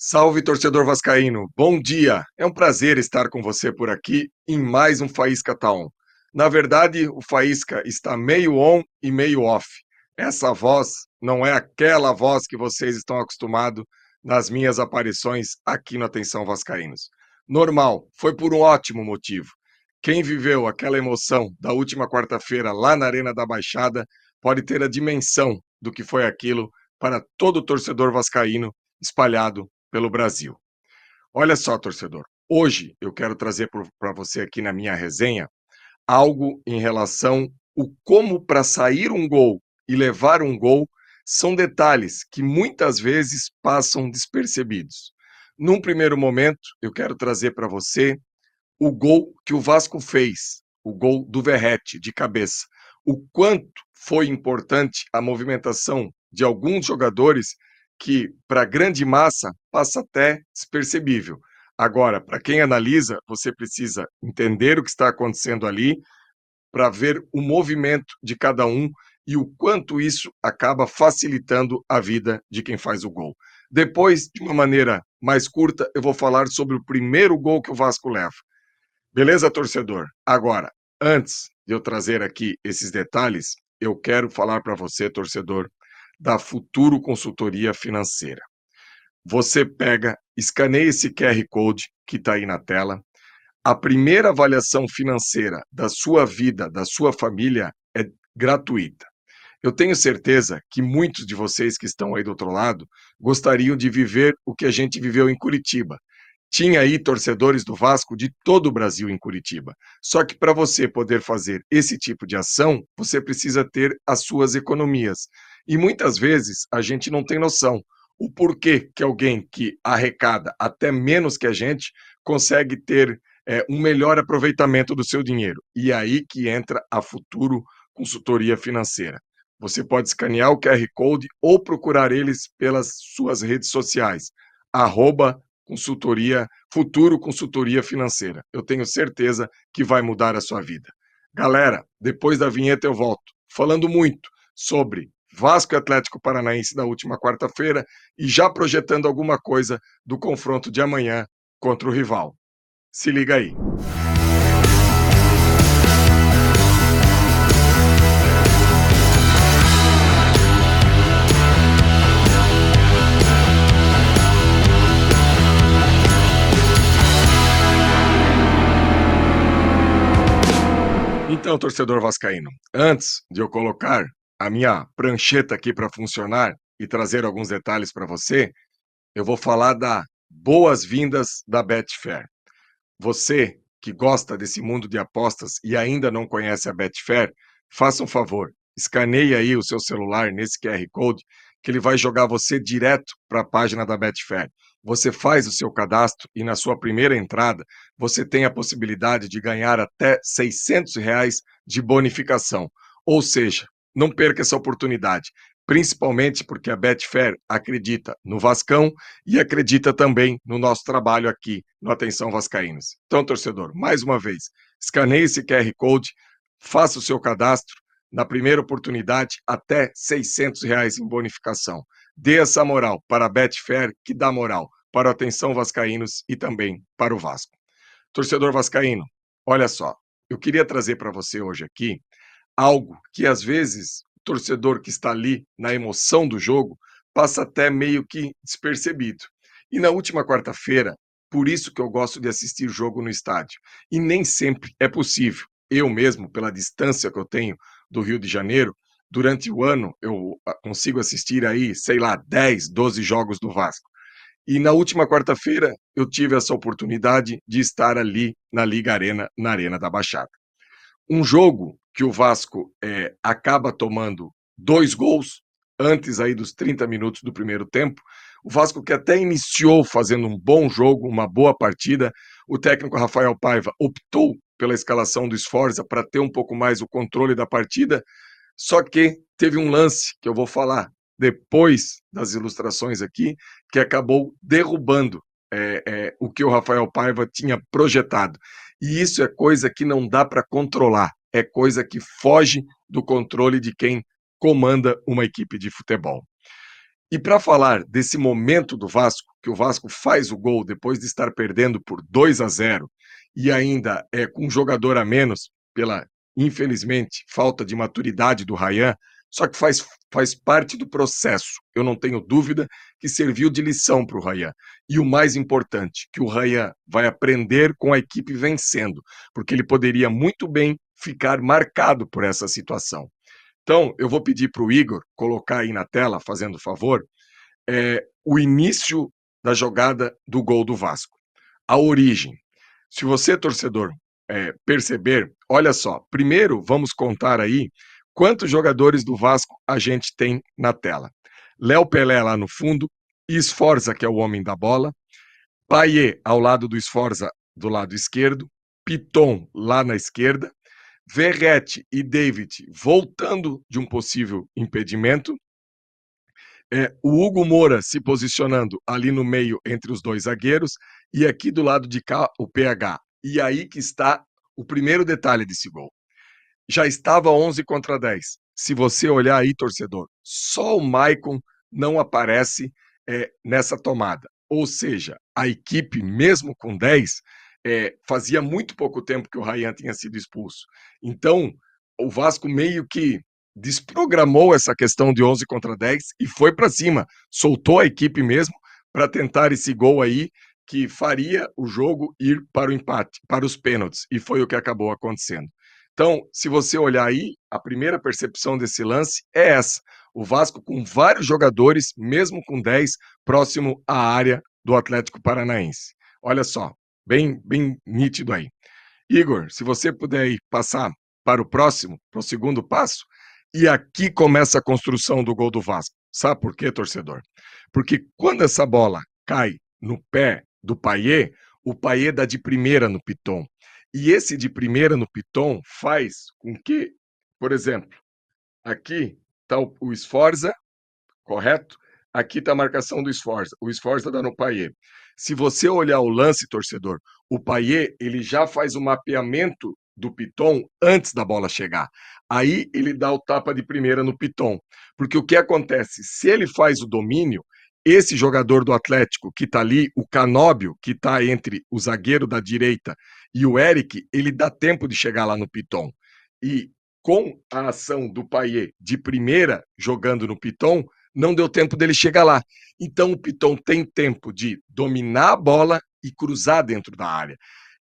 Salve, torcedor vascaíno. Bom dia. É um prazer estar com você por aqui em mais um Faísca Tá On. Na verdade, o Faísca está meio on e meio off. Essa voz não é aquela voz que vocês estão acostumados nas minhas aparições aqui no Atenção Vascaínos. Normal, foi por um ótimo motivo. Quem viveu aquela emoção da última quarta-feira lá na Arena da Baixada pode ter a dimensão do que foi aquilo para todo torcedor vascaíno espalhado pelo Brasil. Olha só, torcedor, hoje eu quero trazer para você aqui na minha resenha algo em relação o como para sair um gol e levar um gol são detalhes que muitas vezes passam despercebidos. Num primeiro momento, eu quero trazer para você o gol que o Vasco fez, o gol do Verratti de cabeça. O quanto foi importante a movimentação de alguns jogadores que, para a grande massa, passa até despercebível. Agora, para quem analisa, você precisa entender o que está acontecendo ali para ver o movimento de cada um e o quanto isso acaba facilitando a vida de quem faz o gol. Depois, de uma maneira mais curta, eu vou falar sobre o primeiro gol que o Vasco leva. Beleza, torcedor? Agora, antes de eu trazer aqui esses detalhes, eu quero falar para você, torcedor, da Futuro Consultoria Financeira. Você pega, escaneia esse QR Code que está aí na tela. A primeira avaliação financeira da sua vida, da sua família, é gratuita. Eu tenho certeza que muitos de vocês que estão aí do outro lado gostariam de viver o que a gente viveu em Curitiba. Tinha aí torcedores do Vasco de todo o Brasil em Curitiba. Só que para você poder fazer esse tipo de ação, você precisa ter as suas economias. E muitas vezes a gente não tem noção o porquê que alguém que arrecada até menos que a gente consegue ter um melhor aproveitamento do seu dinheiro. E é aí que entra a Futuro Consultoria Financeira. Você pode escanear o QR Code ou procurar eles pelas suas redes sociais. Arroba consultoria, Futuro Consultoria Financeira. Eu tenho certeza que vai mudar a sua vida. Galera, depois da vinheta eu volto, falando muito sobre Vasco e Atlético Paranaense da última quarta-feira e já projetando alguma coisa do confronto de amanhã contra o rival. Se liga aí. Então, torcedor vascaíno, antes de eu colocar a minha prancheta aqui para funcionar e trazer alguns detalhes para você, eu vou falar da boas-vindas da Betfair. Você que gosta desse mundo de apostas e ainda não conhece a Betfair, faça um favor, escaneie aí o seu celular nesse QR Code, que ele vai jogar você direto para a página da Betfair. Você faz o seu cadastro e na sua primeira entrada, você tem a possibilidade de ganhar até R$ 600 de bonificação. Ou seja, não perca essa oportunidade, principalmente porque a Betfair acredita no Vascão e acredita também no nosso trabalho aqui no Atenção Vascaínos. Então, torcedor, mais uma vez, escaneie esse QR Code, faça o seu cadastro, na primeira oportunidade, até R$ 600 em bonificação. Dê essa moral para a Betfair, que dá moral para o Atenção Vascaínos e também para o Vasco. Torcedor vascaíno, olha só, eu queria trazer para você hoje aqui algo que às vezes o torcedor que está ali na emoção do jogo passa até meio que despercebido. E na última quarta-feira, por isso que eu gosto de assistir jogo no estádio. E nem sempre é possível. Eu mesmo, pela distância que eu tenho do Rio de Janeiro, durante o ano eu consigo assistir aí, sei lá, 10, 12 jogos do Vasco. E na última quarta-feira eu tive essa oportunidade de estar ali na Liga Arena, na Arena da Baixada. Um jogo que o Vasco acaba tomando 2 gols antes aí dos 30 minutos do primeiro tempo. O Vasco que até iniciou fazendo um bom jogo, uma boa partida. O técnico Rafael Paiva optou pela escalação do Sforza para ter um pouco mais o controle da partida, só que teve um lance que eu vou falar depois das ilustrações aqui, que acabou derrubando o que o Rafael Paiva tinha projetado. E isso é coisa que não dá para controlar, é coisa que foge do controle de quem comanda uma equipe de futebol. E para falar desse momento do Vasco, que o Vasco faz o gol depois de estar perdendo por 2-0 e ainda com um jogador a menos pela, infelizmente, falta de maturidade do Rayan, só que faz parte do processo. Eu não tenho dúvida que serviu de lição para o Rayan. E o mais importante, que o Rayan vai aprender com a equipe vencendo, porque ele poderia muito bem ficar marcado por essa situação. Então, eu vou pedir para o Igor colocar aí na tela, fazendo favor, o início da jogada do gol do Vasco, a origem. Se você, torcedor, perceber, olha só, primeiro vamos contar aí quantos jogadores do Vasco a gente tem na tela. Léo Pelé lá no fundo, Sforza, que é o homem da bola, Payet ao lado do Sforza, do lado esquerdo, Piton lá na esquerda, Verratti e David voltando de um possível impedimento, o Hugo Moura se posicionando ali no meio entre os dois zagueiros e aqui do lado de cá o PH. E aí que está o primeiro detalhe desse gol. Já estava 11 contra 10. Se você olhar aí, torcedor, só o Maicon não aparece nessa tomada. Ou seja, a equipe, mesmo com 10, fazia muito pouco tempo que o Rayan tinha sido expulso. Então, o Vasco meio que desprogramou essa questão de 11 contra 10 e foi para cima, soltou a equipe mesmo para tentar esse gol aí que faria o jogo ir para o empate, para os pênaltis, e foi o que acabou acontecendo. Então, se você olhar aí, a primeira percepção desse lance é essa: o Vasco com vários jogadores, mesmo com 10, próximo à área do Atlético Paranaense. Olha só, bem nítido aí. Igor, se você puder ir passar para o próximo, para o segundo passo, e aqui começa a construção do gol do Vasco. Sabe por quê, torcedor? Porque quando essa bola cai no pé do Payet, o Payet dá de primeira no Piton. E esse de primeira no Piton faz com que, por exemplo, aqui está o Sforza, correto? Aqui está a marcação do Sforza. O Sforza dá no Payet. Se você olhar o lance, torcedor, o Payet ele já faz o mapeamento do Piton antes da bola chegar. Aí ele dá o tapa de primeira no Piton. Porque o que acontece? Se ele faz o domínio, esse jogador do Atlético que está ali, o Canóbio, que está entre o zagueiro da direita e o Eric, ele dá tempo de chegar lá no Piton. E com a ação do Payet de primeira jogando no Piton, não deu tempo dele chegar lá. Então o Piton tem tempo de dominar a bola e cruzar dentro da área.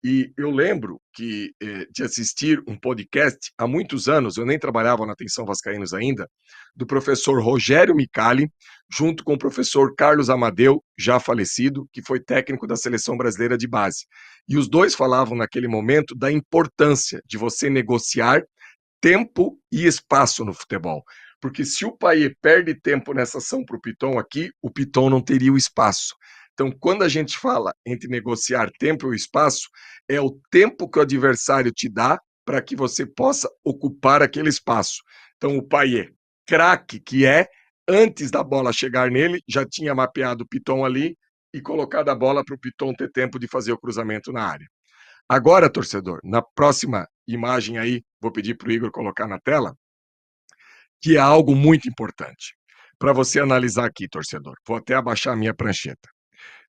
E eu lembro de assistir um podcast há muitos anos, eu nem trabalhava na Atenção Vascaínos ainda, do professor Rogério Micali, junto com o professor Carlos Amadeu, já falecido, que foi técnico da Seleção Brasileira de Base. E os dois falavam naquele momento da importância de você negociar tempo e espaço no futebol. Porque se o Payet perde tempo nessa ação para o Piton aqui, o Piton não teria o espaço. Então, quando a gente fala entre negociar tempo e espaço, é o tempo que o adversário te dá para que você possa ocupar aquele espaço. Então, o Payet, craque que é, antes da bola chegar nele, já tinha mapeado o Piton ali e colocado a bola para o Piton ter tempo de fazer o cruzamento na área. Agora, torcedor, na próxima imagem aí, vou pedir para o Igor colocar na tela, que é algo muito importante para você analisar aqui, torcedor. Vou até abaixar a minha prancheta.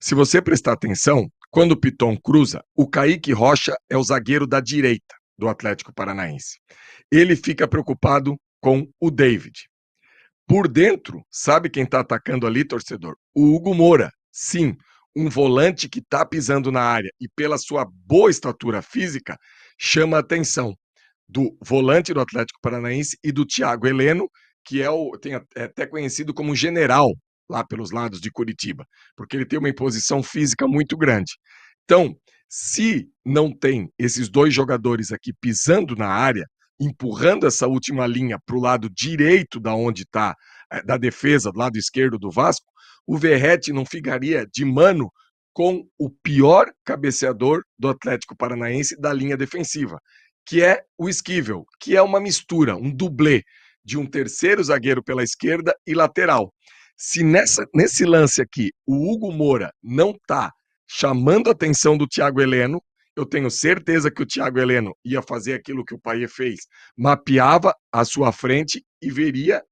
Se você prestar atenção, quando o Piton cruza, o Kaique Rocha é o zagueiro da direita do Atlético Paranaense. Ele fica preocupado com o David. Por dentro, sabe quem está atacando ali, torcedor? O Hugo Moura. Sim, um volante que está pisando na área e pela sua boa estatura física, chama a atenção do volante do Atlético Paranaense e do Thiago Heleno, que é até conhecido como general lá pelos lados de Curitiba, porque ele tem uma imposição física muito grande. Então, se não tem esses dois jogadores aqui pisando na área, empurrando essa última linha para o lado direito da onde está da defesa, do lado esquerdo do Vasco, o Verratti não ficaria de mano com o pior cabeceador do Atlético Paranaense da linha defensiva, que é o Esquivel, que é uma mistura, um dublê de um terceiro zagueiro pela esquerda e lateral. Se nesse lance aqui o Hugo Moura não está chamando a atenção do Thiago Heleno, eu tenho certeza que o Thiago Heleno ia fazer aquilo que o Payet fez, mapeava a sua frente e veria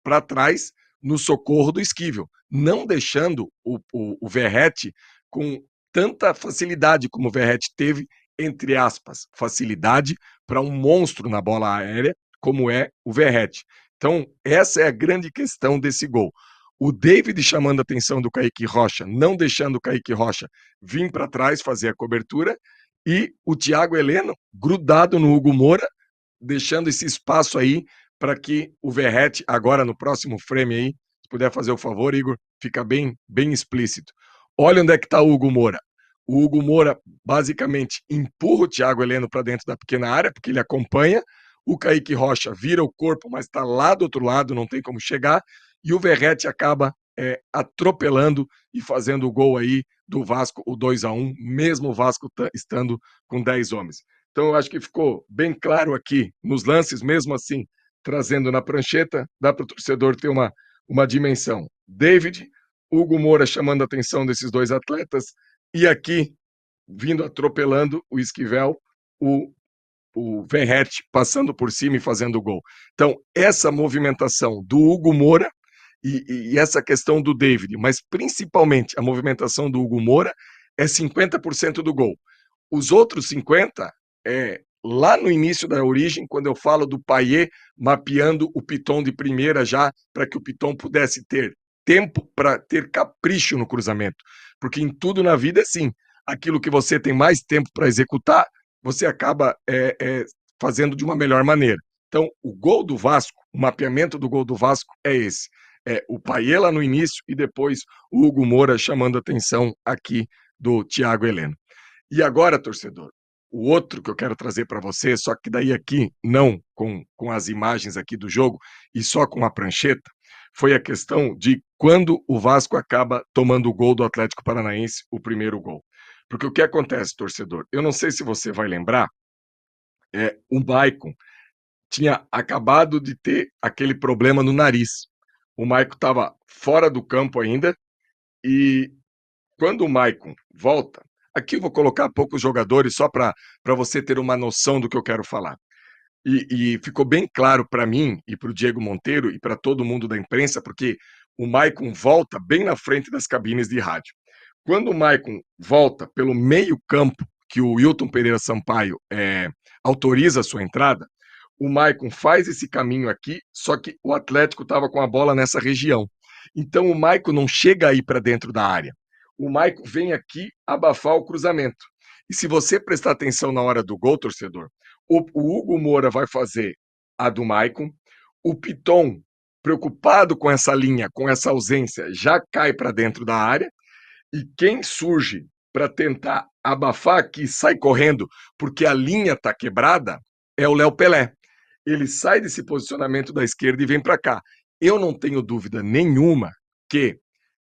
para trás no socorro do Esquivel, não deixando o Verratti com tanta facilidade como o Verratti teve, entre aspas, facilidade para um monstro na bola aérea, como é o Verratti. Então, essa é a grande questão desse gol. O David chamando a atenção do Kaique Rocha, não deixando o Kaique Rocha vir para trás fazer a cobertura, e o Thiago Heleno grudado no Hugo Moura, deixando esse espaço aí para que o Verratti, agora no próximo frame aí, se puder fazer o favor, Igor, fica bem explícito. Olha onde é que está o Hugo Moura. O Hugo Moura basicamente empurra o Thiago Heleno para dentro da pequena área, porque ele acompanha. O Kaique Rocha vira o corpo, mas está lá do outro lado, não tem como chegar. E o Verratti acaba atropelando e fazendo o gol aí do Vasco, o 2-1, mesmo o Vasco estando com 10 homens. Então, eu acho que ficou bem claro aqui nos lances, mesmo assim, trazendo na prancheta, dá para o torcedor ter uma dimensão. David, Hugo Moura chamando a atenção desses dois atletas, e aqui, vindo atropelando o Esquivel, o Verratti passando por cima e fazendo o gol. Então, essa movimentação do Hugo Moura e essa questão do David, mas principalmente a movimentação do Hugo Moura, é 50% do gol. Os outros 50% lá no início da origem, quando eu falo do Payet mapeando o Piton de primeira já, para que o Piton pudesse ter tempo para ter capricho no cruzamento. Porque em tudo na vida é assim, aquilo que você tem mais tempo para executar, você acaba fazendo de uma melhor maneira. Então, o gol do Vasco, o mapeamento do gol do Vasco é esse. O Payet lá no início e depois o Hugo Moura chamando a atenção aqui do Thiago Heleno. E agora, torcedor, o outro que eu quero trazer para você, só que daí aqui não com as imagens aqui do jogo e só com a prancheta, foi a questão de quando o Vasco acaba tomando o gol do Atlético Paranaense, o primeiro gol. Porque o que acontece, torcedor? Eu não sei se você vai lembrar, o Maicon tinha acabado de ter aquele problema no nariz. O Maicon estava fora do campo ainda e quando o Maicon volta, aqui eu vou colocar poucos jogadores só para você ter uma noção do que eu quero falar. E ficou bem claro para mim e para o Diego Monteiro e para todo mundo da imprensa, porque o Maicon volta bem na frente das cabines de rádio. Quando o Maicon volta pelo meio campo, que o Wilton Pereira Sampaio autoriza a sua entrada, o Maicon faz esse caminho aqui, só que o Atlético estava com a bola nessa região. Então o Maicon não chega aí para dentro da área. O Maicon vem aqui abafar o cruzamento. E se você prestar atenção na hora do gol, torcedor, o Hugo Moura vai fazer a do Maicon, o Piton, preocupado com essa linha, com essa ausência, já cai para dentro da área, e quem surge para tentar abafar aqui, sai correndo, porque a linha está quebrada, é o Léo Pelé. Ele sai desse posicionamento da esquerda e vem para cá. Eu não tenho dúvida nenhuma que,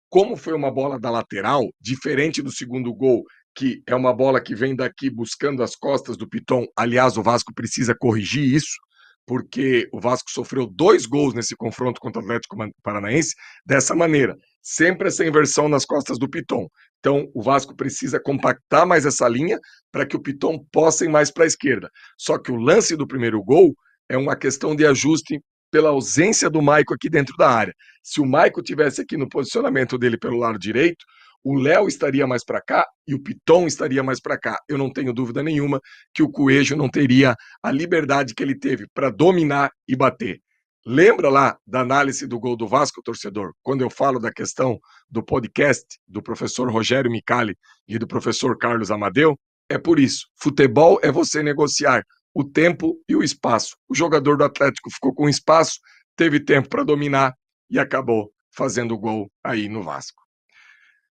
como foi uma bola da lateral, diferente do segundo gol, que é uma bola que vem daqui buscando as costas do Piton. Aliás, o Vasco precisa corrigir isso, porque o Vasco sofreu 2 gols nesse confronto contra o Atlético Paranaense dessa maneira, sempre essa inversão nas costas do Piton. Então, o Vasco precisa compactar mais essa linha para que o Piton possa ir mais para a esquerda. Só que o lance do primeiro gol é uma questão de ajuste pela ausência do Maico aqui dentro da área. Se o Maico tivesse aqui no posicionamento dele pelo lado direito, o Léo estaria mais para cá e o Piton estaria mais para cá. Eu não tenho dúvida nenhuma que o Coelho não teria a liberdade que ele teve para dominar e bater. Lembra lá da análise do gol do Vasco, torcedor? Quando eu falo da questão do podcast do professor Rogério Micali e do professor Carlos Amadeu? É por isso. Futebol é você negociar o tempo e o espaço. O jogador do Atlético ficou com espaço, teve tempo para dominar e acabou fazendo o gol aí no Vasco.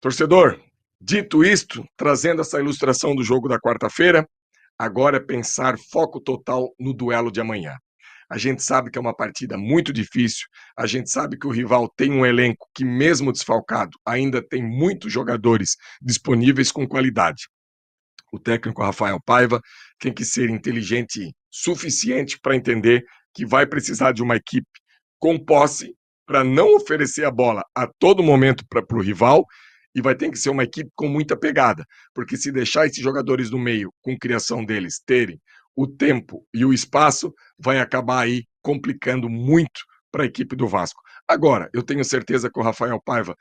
Torcedor, dito isto, trazendo essa ilustração do jogo da quarta-feira, agora é pensar foco total no duelo de amanhã. A gente sabe que é uma partida muito difícil, a gente sabe que o rival tem um elenco que, mesmo desfalcado, ainda tem muitos jogadores disponíveis com qualidade. O técnico Rafael Paiva tem que ser inteligente suficiente para entender que vai precisar de uma equipe com posse para não oferecer a bola a todo momento para o rival, e vai ter que ser uma equipe com muita pegada, porque se deixar esses jogadores no meio, com criação deles, terem o tempo e o espaço, vai acabar aí complicando muito para a equipe do Vasco. Agora, eu tenho certeza que o Rafael Paiva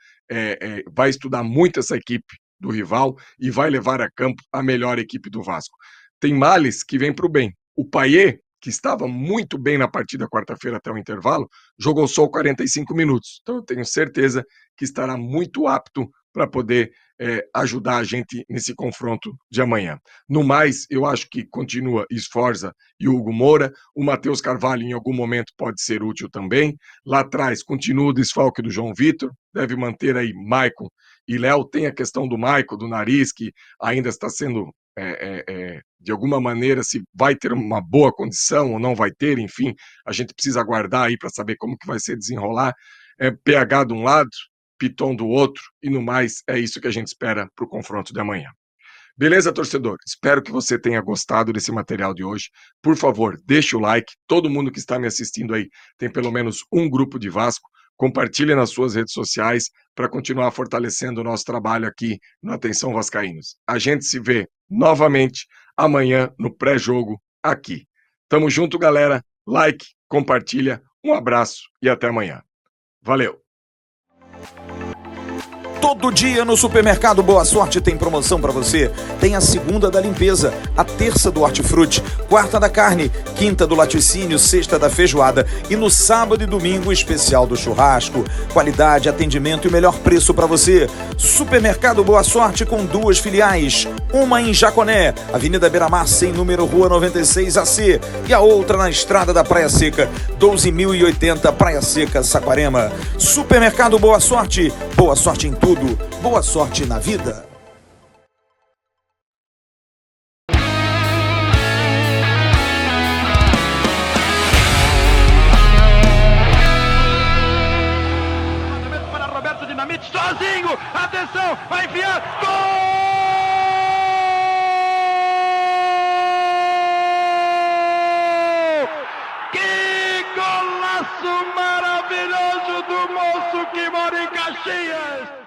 vai estudar muito essa equipe do rival e vai levar a campo a melhor equipe do Vasco. Tem males que vêm para o bem. O Payet, que estava muito bem na partida quarta-feira até o intervalo, jogou só 45 minutos. Então eu tenho certeza que estará muito apto para poder ajudar a gente nesse confronto de amanhã. No mais, eu acho que continua Sforza e Hugo Moura. O Matheus Carvalho, em algum momento, pode ser útil também. Lá atrás, continua o desfalque do João Vitor. Deve manter aí Maicon e Léo. Tem a questão do Maicon, do nariz, que ainda está sendo de alguma maneira, se vai ter uma boa condição ou não vai ter, enfim, a gente precisa aguardar aí para saber como que vai ser desenrolar. PH de um lado, Piton do outro, e no mais, é isso que a gente espera para o confronto de amanhã. Beleza, torcedor? Espero que você tenha gostado desse material de hoje. Por favor, deixe o like. Todo mundo que está me assistindo aí tem pelo menos um grupo de Vasco. Compartilhe nas suas redes sociais para continuar fortalecendo o nosso trabalho aqui no Atenção Vascaínos. A gente se vê novamente amanhã no pré-jogo aqui. Tamo junto, galera. Like, compartilha. Um abraço e até amanhã. Valeu! Todo dia no Supermercado Boa Sorte tem promoção para você. Tem a segunda da limpeza, a terça do hortifruti, quarta da carne, quinta do laticínio, sexta da feijoada e no sábado e domingo o especial do churrasco. Qualidade, atendimento e melhor preço para você. Supermercado Boa Sorte com 2 filiais. Uma em Jaconé, Avenida Beira-Mar, sem número, Rua 96 AC. E a outra na Estrada da Praia Seca, 12.080, Praia Seca, Saquarema. Supermercado Boa Sorte em tudo. Boa sorte na vida. Para Roberto Dinamite, sozinho, atenção, vai enfiar, gol! Que golaço maravilhoso do moço que mora em Caxias!